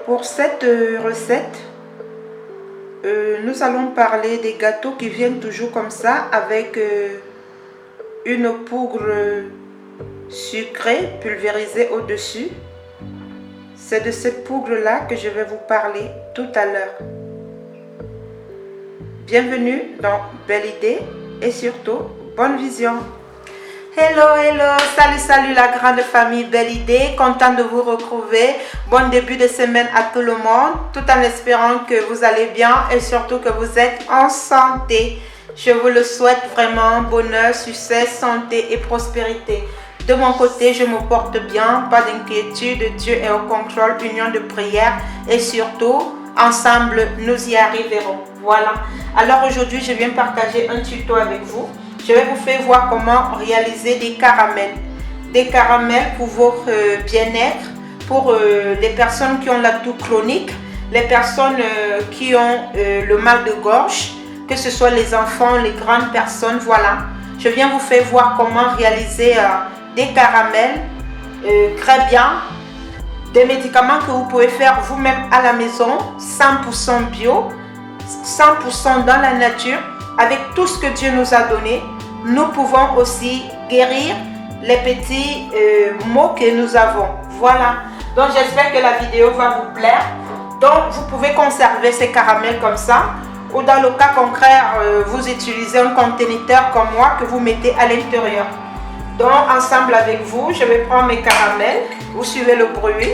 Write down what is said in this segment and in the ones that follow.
Pour cette recette, nous allons parler des gâteaux qui viennent toujours comme ça avec une poudre sucrée pulvérisée au-dessus. C'est de cette poudre-là que je vais vous parler tout à l'heure. Bienvenue dans Belle Idée et surtout, bonne vision. Hello, hello, salut la grande famille Belle Idée, content de vous retrouver. Bon début de semaine à tout le monde, tout en espérant que vous allez bien et surtout que vous êtes en santé. Je vous le souhaite vraiment, bonheur, succès, santé et prospérité. De mon côté, je me porte bien, pas d'inquiétude, Dieu est au contrôle, union de prière et surtout, ensemble, nous y arriverons. Voilà. Alors aujourd'hui, je viens partager un tuto avec vous. Je vais vous faire voir comment réaliser des caramels. Des caramels pour votre bien-être, pour les personnes qui ont la toux chronique, les personnes qui ont le mal de gorge, que ce soit les enfants, les grandes personnes, voilà. Je viens vous faire voir comment réaliser des caramels très bien. Des médicaments que vous pouvez faire vous-même à la maison, 100% bio, 100% dans la nature, avec tout ce que Dieu nous a donné. Nous pouvons aussi guérir les petits maux que nous avons. Voilà. Donc j'espère que la vidéo va vous plaire. Donc vous pouvez conserver ces caramels comme ça. Ou dans le cas concret, vous utilisez un conteneur comme moi que vous mettez à l'intérieur. Donc ensemble avec vous, je vais prendre mes caramels. Vous suivez le bruit.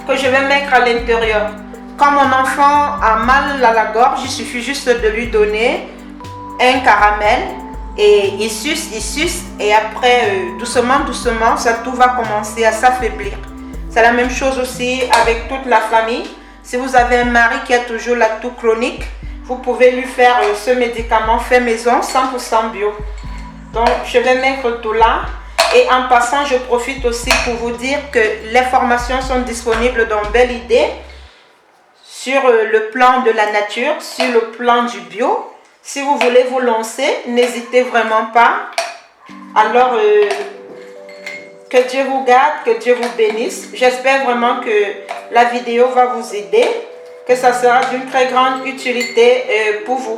Que je vais mettre à l'intérieur. Quand mon enfant a mal à la gorge, il suffit juste de lui donner un caramel et il suce et après doucement ça tout va commencer à s'affaiblir. C'est la même chose aussi avec toute la famille. Si vous avez un mari qui a toujours la toux chronique, vous pouvez lui faire ce médicament fait maison 100% bio. Donc je vais mettre tout là et en passant je profite aussi pour vous dire que les formations sont disponibles dans Belle Idée sur le plan de la nature, sur le plan du bio. Si vous voulez vous lancer, n'hésitez vraiment pas. Alors, que Dieu vous garde, que Dieu vous bénisse. J'espère vraiment que la vidéo va vous aider, que ça sera d'une très grande utilité pour vous.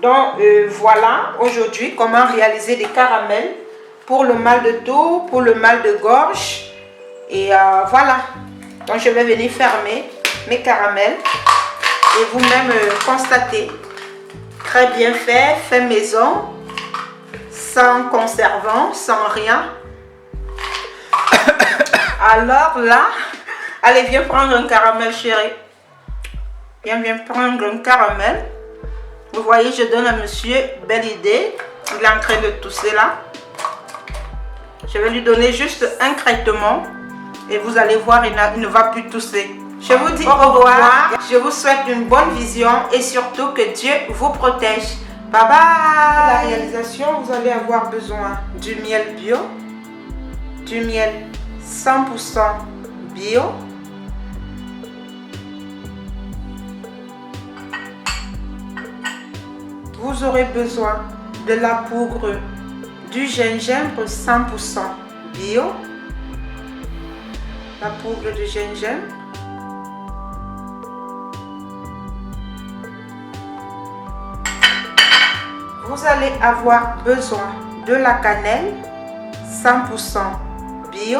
Donc, voilà aujourd'hui comment réaliser des caramels pour le mal de dos, pour le mal de gorge. Et voilà. Donc, je vais venir fermer mes caramels et vous-même constater. Très bien fait maison, sans conservant, sans rien. Alors là, allez, viens prendre un caramel, chérie. Viens prendre un caramel. Vous voyez, je donne à monsieur Belle Idée. Il est en train de tousser là. Je vais lui donner juste un traitement et vous allez voir, il ne va plus tousser. Je vous dis au revoir, je vous souhaite une bonne vision et surtout que Dieu vous protège. Bye bye. Pour la réalisation, vous allez avoir besoin du miel bio, du miel 100% bio, vous aurez besoin de la poudre du gingembre 100% bio, la poudre du gingembre. Vous allez avoir besoin de la cannelle 100% bio.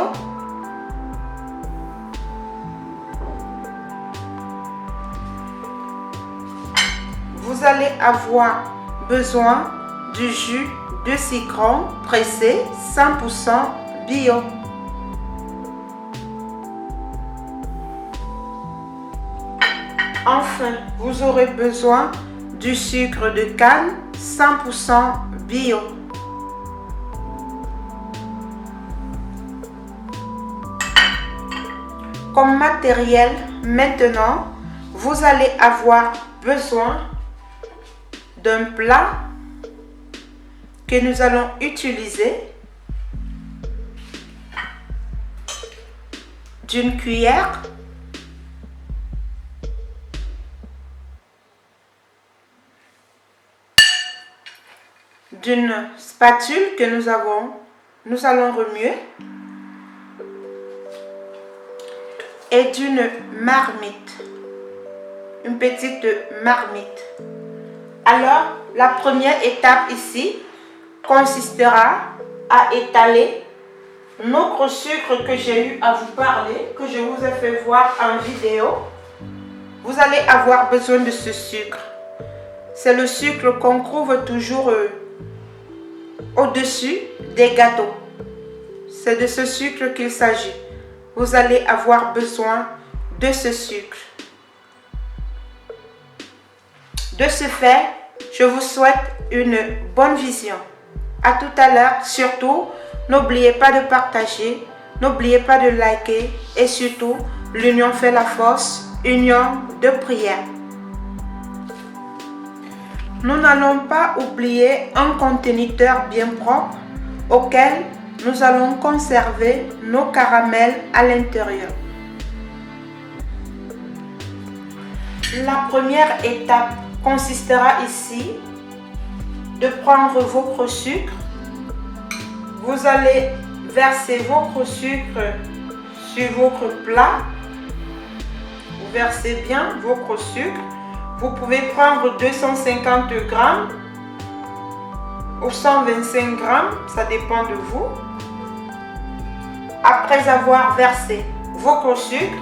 Vous allez avoir besoin du jus de citron pressé 100% bio. Enfin, vous aurez besoin du sucre de canne 100% bio. Comme matériel, maintenant, vous allez avoir besoin d'un plat que nous allons utiliser, d'une cuillère, d'une spatule que nous allons remuer et d'une marmite. Une petite marmite. Alors, la première étape ici consistera à étaler notre sucre que j'ai eu à vous parler, que je vous ai fait voir en vidéo. Vous allez avoir besoin de ce sucre. C'est le sucre qu'on trouve toujours au-dessus des gâteaux. C'est de ce sucre qu'il s'agit. Vous allez avoir besoin de ce sucre. De ce fait, je vous souhaite une bonne vision. À tout à l'heure. Surtout, n'oubliez pas de partager, n'oubliez pas de liker et surtout, l'union fait la force, union de prière. Nous n'allons pas oublier un conteneur bien propre auquel nous allons conserver nos caramels à l'intérieur. La première étape consistera ici de prendre votre sucre. Vous allez verser votre sucre sur votre plat. Vous versez bien votre sucre. Vous pouvez prendre 250 grammes ou 125 grammes, ça dépend de vous. Après avoir versé votre sucre,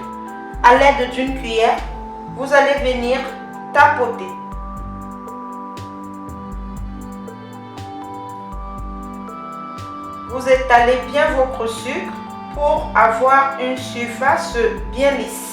à l'aide d'une cuillère, vous allez venir tapoter. Vous étalez bien votre sucre pour avoir une surface bien lisse.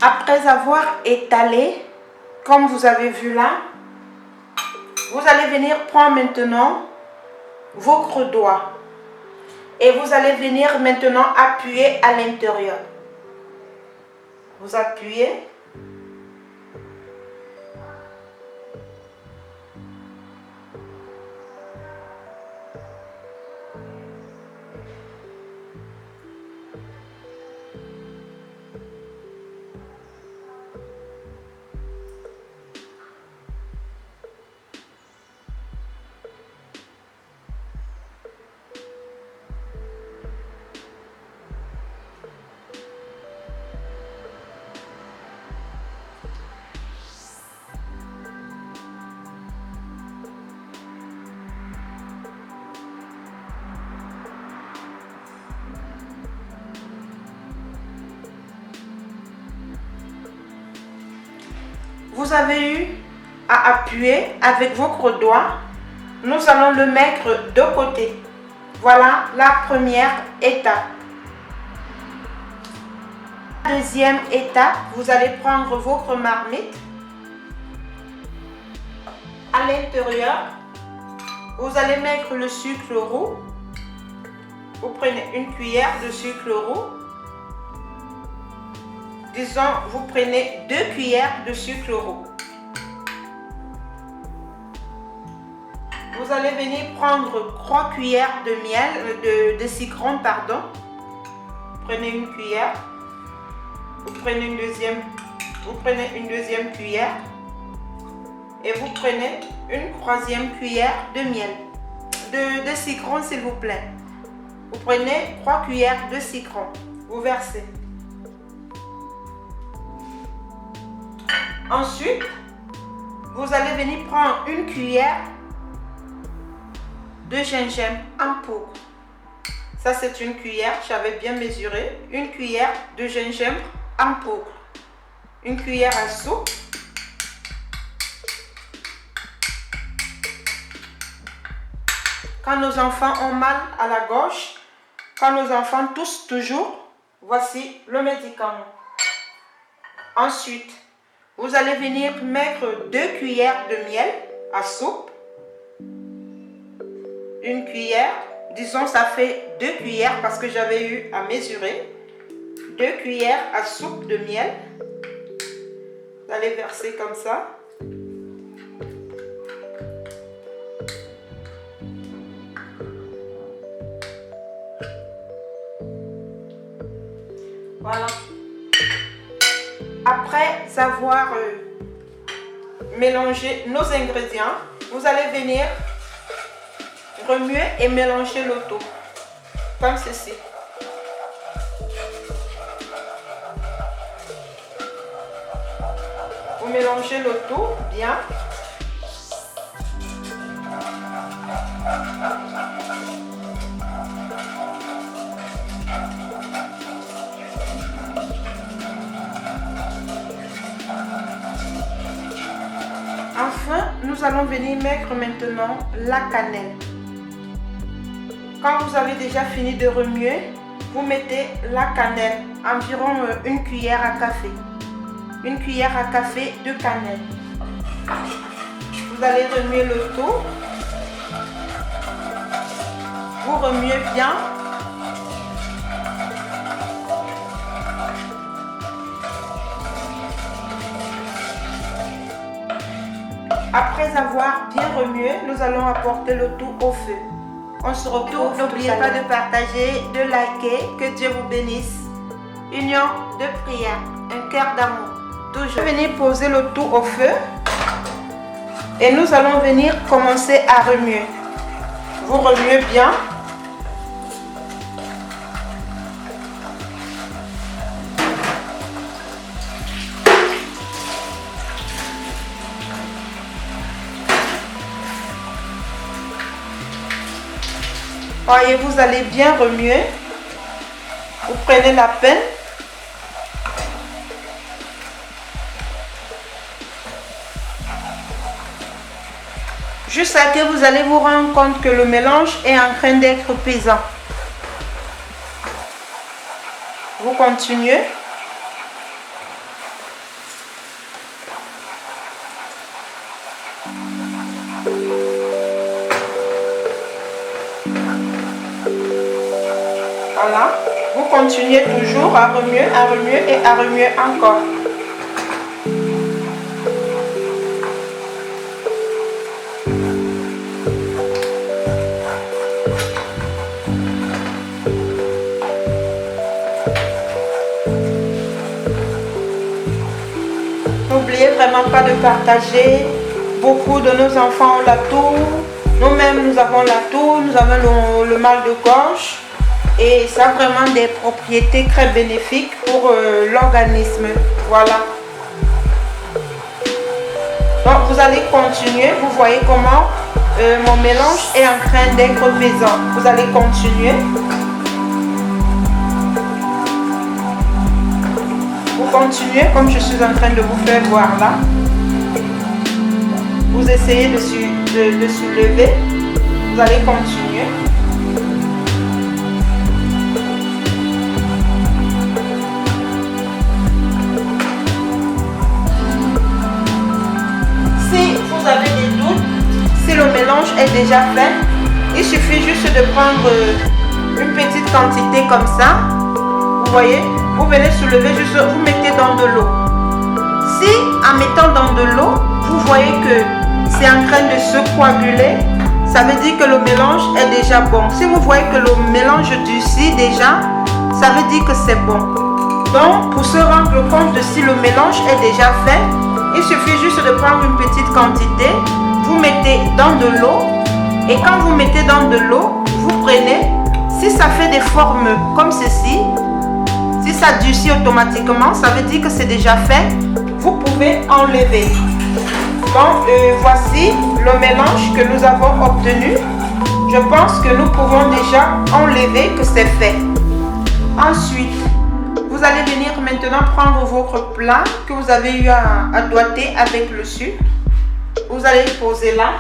Après avoir étalé, comme vous avez vu là, vous allez venir prendre maintenant votre doigt et vous allez venir maintenant appuyer à l'intérieur. Vous appuyez. Vous avez eu à appuyer avec votre doigt. Nous allons le mettre de côté. Voilà la première étape. La deuxième étape, vous allez prendre votre marmite. À l'intérieur, vous allez mettre le sucre roux. Vous prenez une cuillère de sucre roux. Disons, vous prenez 2 cuillères de sucre roux. Vous allez venir prendre 3 cuillères de miel, de citron, pardon. Prenez une cuillère. Vous prenez une deuxième cuillère. Et vous prenez une 3e cuillère de miel. De citron, s'il vous plaît. Vous prenez 3 cuillères de citron. Vous versez. Ensuite, vous allez venir prendre une cuillère de gingembre en poudre. Ça, c'est une cuillère, j'avais bien mesuré. Une cuillère de gingembre en poudre. Une cuillère à soupe. Quand nos enfants ont mal à la gorge, quand nos enfants toussent toujours, voici le médicament. Ensuite, Vous allez venir mettre 2 cuillères de miel à soupe. Une cuillère, disons ça fait 2 cuillères parce que j'avais eu à mesurer. 2 cuillères à soupe de miel. Vous allez verser comme ça. Voilà. Après avoir mélangé nos ingrédients, vous allez venir remuer et mélanger le tout. Comme ceci. Vous mélangez le tout bien. Enfin, nous allons venir mettre maintenant la cannelle. Quand vous avez déjà fini de remuer, vous mettez la cannelle, environ 1 cuillère à café. 1 cuillère à café de cannelle. Vous allez remuer le tout. Vous remuez bien. Après avoir bien remué, nous allons apporter le tout au feu. On se retrouve. N'oubliez pas de partager, de liker. Que Dieu vous bénisse. Union de prière, un cœur d'amour. Toujours. Venir poser le tout au feu et nous allons venir commencer à remuer. Vous remuez bien. Voyez, vous allez bien remuer. Vous prenez la peine. Jusqu'à que vous allez vous rendre compte que le mélange est en train d'être pesant. Vous continuez. Voilà. Vous continuez toujours à remuer et à remuer encore. N'oubliez vraiment pas de partager. Beaucoup de nos enfants ont la toux. Nous-mêmes, nous avons la toux. Nous avons le mal de gorge. Et ça a vraiment des propriétés très bénéfiques pour l'organisme. Voilà. Donc, vous allez continuer. Vous voyez comment mon mélange est en train d'être pesant. Vous allez continuer. Vous continuez comme je suis en train de vous faire voir là. Vous essayez de soulever. Vous allez continuer. Si vous avez des doutes, si le mélange est déjà fait, il suffit juste de prendre une petite quantité comme ça. Vous voyez? Vous venez soulever, juste vous mettez dans de l'eau. Si en mettant dans de l'eau, vous voyez que c'est en train de se coaguler, ça veut dire que le mélange est déjà bon. Si vous voyez que le mélange durcit déjà, ça veut dire que c'est bon. Donc, pour se rendre compte de si le mélange est déjà fait, il suffit juste de prendre une petite quantité, vous mettez dans de l'eau, et quand vous mettez dans de l'eau, vous prenez, si ça fait des formes comme ceci, si ça durcit automatiquement, ça veut dire que c'est déjà fait. Vous pouvez enlever. Donc, voici le mélange que nous avons obtenu. Je pense que nous pouvons déjà enlever que c'est fait. Ensuite, vous allez venir maintenant prendre votre plat que vous avez eu à doiter avec le sucre. Vous allez le poser là.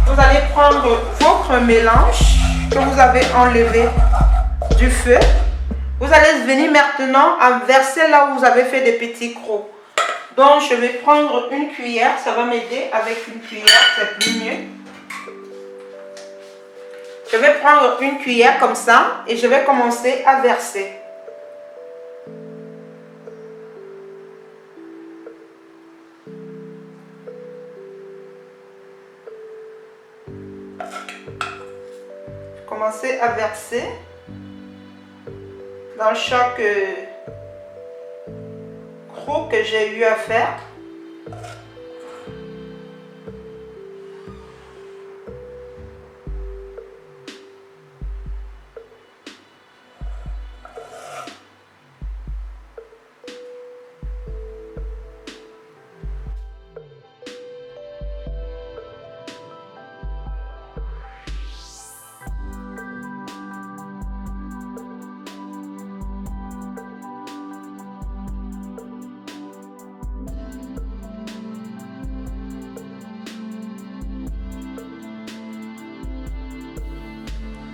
Vous allez prendre votre mélange que vous avez enlevé du feu. Vous allez venir maintenant à verser là où vous avez fait des petits crocs. Donc je vais prendre une cuillère, ça va m'aider avec une cuillère, c'est plus mieux. Je vais prendre une cuillère comme ça et je vais commencer à verser. Commencer à verser dans chaque croc que j'ai eu à faire.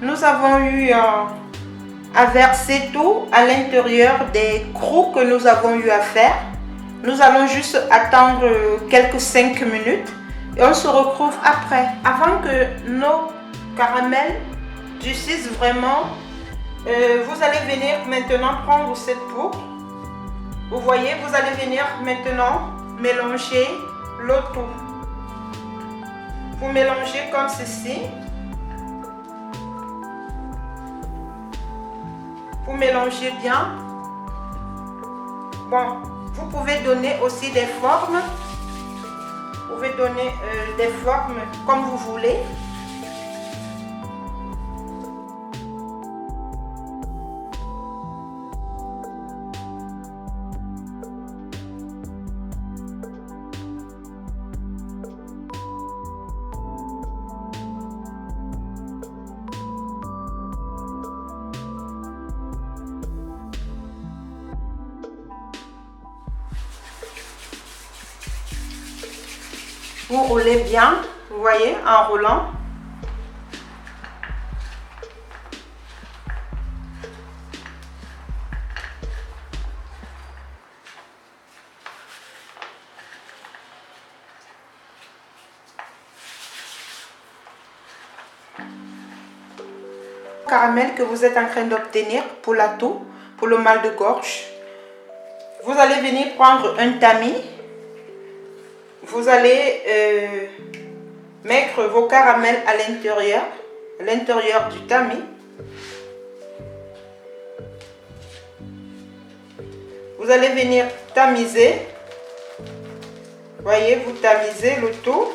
Nous avons eu à verser tout à l'intérieur des crocs que nous avons eu à faire. Nous allons juste attendre quelques 5 minutes et on se retrouve après. Avant que nos caramels durcissent vraiment, vous allez venir maintenant prendre cette poudre. Vous voyez, vous allez venir maintenant mélanger le tout. Vous mélangez comme ceci. Vous mélangez bien. Bon, vous pouvez donner aussi des formes. Vous pouvez donner des formes comme vous voulez. Vous roulez bien, vous voyez, en roulant. Caramel que vous êtes en train d'obtenir pour la toux, pour le mal de gorge. Vous allez venir prendre un tamis. Vous allez mettre vos caramels à l'intérieur du tamis. Vous allez venir tamiser. Voyez, vous tamisez le tout.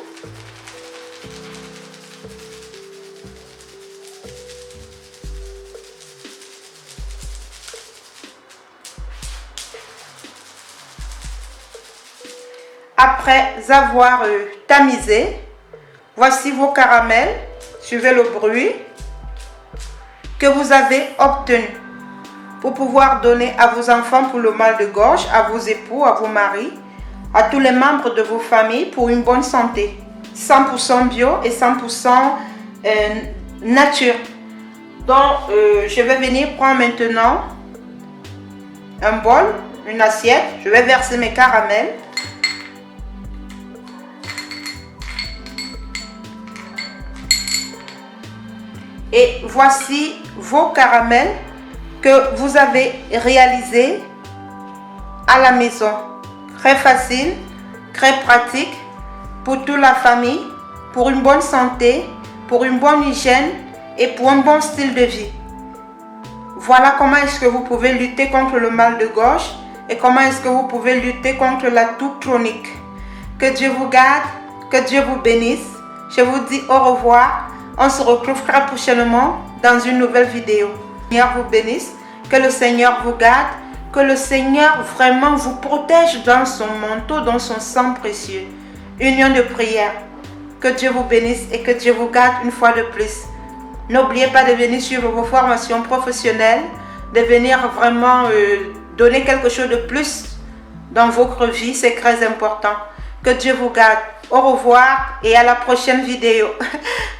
Après avoir tamisé, voici vos caramels. Suivez le bruit que vous avez obtenu pour pouvoir donner à vos enfants pour le mal de gorge, à vos époux, à vos maris, à tous les membres de vos familles pour une bonne santé. 100% bio et 100% nature. Donc, je vais venir prendre maintenant un bol, une assiette. Je vais verser mes caramels. Et voici vos caramels que vous avez réalisés à la maison. Très facile, très pratique pour toute la famille, pour une bonne santé, pour une bonne hygiène et pour un bon style de vie. Voilà comment est-ce que vous pouvez lutter contre le mal de gorge et comment est-ce que vous pouvez lutter contre la toux chronique. Que Dieu vous garde, que Dieu vous bénisse. Je vous dis au revoir. On se retrouve très prochainement dans une nouvelle vidéo. Que le Seigneur vous bénisse, que le Seigneur vous garde, que le Seigneur vraiment vous protège dans son manteau, dans son sang précieux. Union de prière. Que Dieu vous bénisse et que Dieu vous garde une fois de plus. N'oubliez pas de venir suivre vos formations professionnelles, de venir vraiment donner quelque chose de plus dans votre vie, c'est très important. Que Dieu vous garde. Au revoir et à la prochaine vidéo.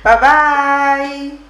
Bye bye.